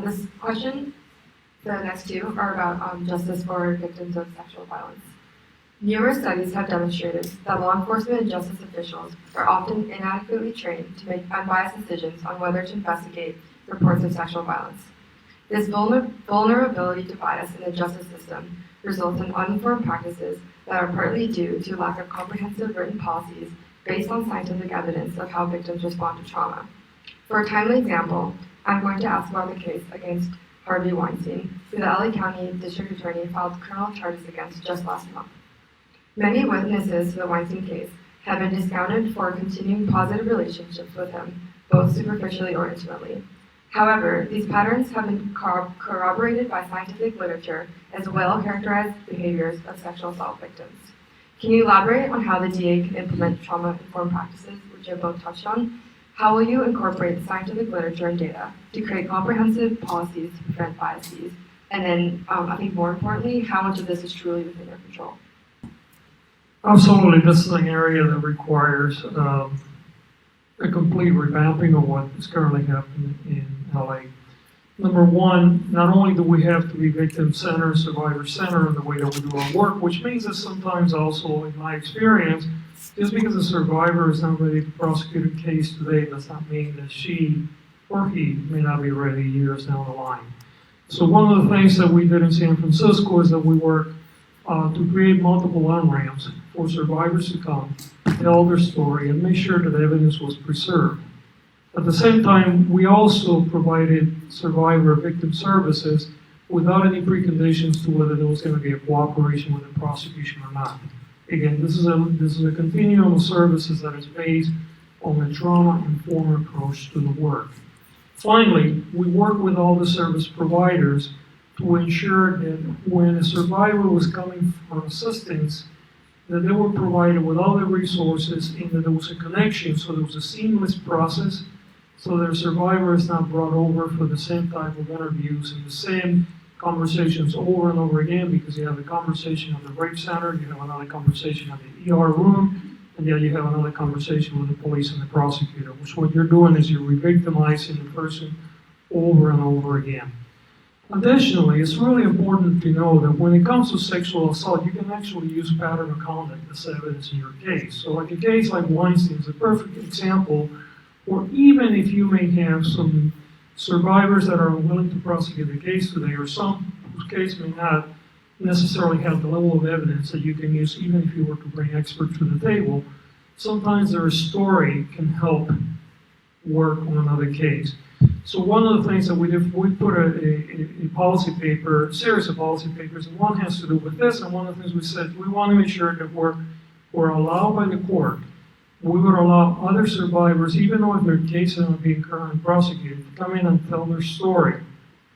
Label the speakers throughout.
Speaker 1: This question, the next two, are about justice for victims of sexual violence. Numerous studies have demonstrated that law enforcement and justice officials are often inadequately trained to make unbiased decisions on whether to investigate reports of sexual violence. This vulnerability to bias in the justice system results in uninformed practices that are partly due to lack of comprehensive written policies based on scientific evidence of how victims respond to trauma. For a timely example, I'm going to ask about the case against Harvey Weinstein, who the LA County District Attorney filed criminal charges against just last month. Many witnesses to the Weinstein case have been discounted for continuing positive relationships with him, both superficially or intimately. However, these patterns have been corroborated by scientific literature as well-characterized behaviors of sexual assault victims. Can you elaborate on how the DA can implement trauma-informed practices, which you have both touched on? How will you incorporate scientific literature and data to create comprehensive policies to prevent biases? And then, I think more importantly, how much of this is truly within your control?
Speaker 2: Absolutely, this is an area that requires a complete revamping of what is currently happening in LA. Number one, not only do we have to be victim-centered, survivor-centered in the way that we do our work, which means that sometimes also, in my experience, just because a survivor is not ready to prosecute a case today does not mean that she or he may not be ready years down the line. So one of the things that we did in San Francisco is that we worked to create multiple on-ramps for survivors to come, tell their story, and make sure that evidence was preserved. At the same time, we also provided survivor victim services without any preconditions to whether there was going to be a cooperation with the prosecution or not. Again, this is a continuum of services that is based on a trauma-informed approach to the work. Finally, we work with all the service providers to ensure that when a survivor was coming for assistance, that they were provided with all the resources and that there was a connection, so there was a seamless process, so that a survivor is not brought over for the same type of interviews and the same conversations over and over again, because you have a conversation at the rape center, you have another conversation at the ER room, and then you have another conversation with the police and the prosecutor, which what you're doing is you're re-victimizing the person over and over again. Additionally, it's really important to know that when it comes to sexual assault, you can actually use pattern of conduct as evidence in your case. So like a case like Weinstein is a perfect example where even if you may have some survivors that are unwilling to prosecute the case today, or some whose case may not necessarily have the level of evidence that you can use even if you were to bring experts to the table, sometimes their story can help work on another case. So one of the things that we did, we put a policy paper, a series of policy papers, and one has to do with this, and one of the things we said, we want to make sure that we're allowed by the court, we would allow other survivors, even though if their cases are being currently prosecuted, to come in and tell their story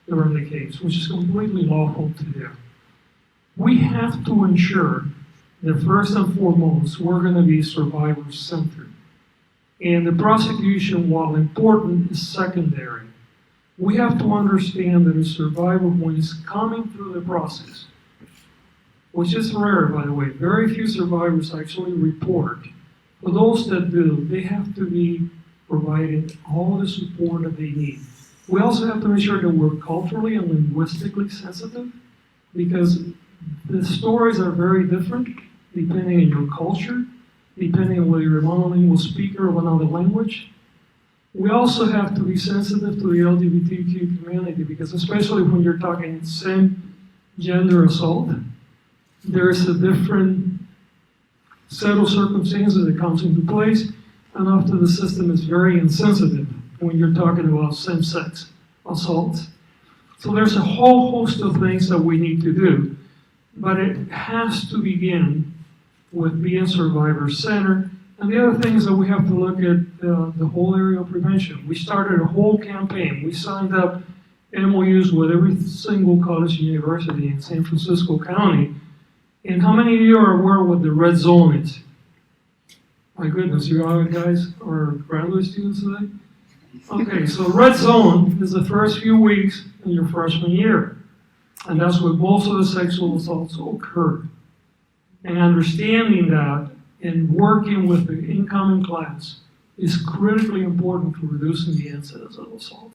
Speaker 2: during the case, which is completely lawful to do. We have to ensure that first and foremost, we're going to be survivor-centered. And the prosecution, while important, is secondary. We have to understand that a survivor, when it's coming through the process, which is rare, by the way, very few survivors actually report. For those that do, they have to be provided all the support that they need. We also have to make sure that we're culturally and linguistically sensitive, because the stories are very different depending on your culture, depending on whether you're a monolingual speaker of another language. We also have to be sensitive to the LGBTQ community, because especially when you're talking same-gender assault, there's a different set of circumstances that comes into place, and often the system is very insensitive when you're talking about same-sex assaults. So there's a whole host of things that we need to do, but it has to begin with being survivor-centered. And the other thing is that we have to look at the whole area of prevention. We started a whole campaign. We signed up MOUs with every single college and university in San Francisco County. And how many of you are aware of what the red zone is? My goodness, you all guys are graduate students today? Okay, so red zone is the first few weeks in your freshman year. And that's where most of the sexual assaults occur. And understanding that and working with the incoming class is critically important for reducing the incidence of assault.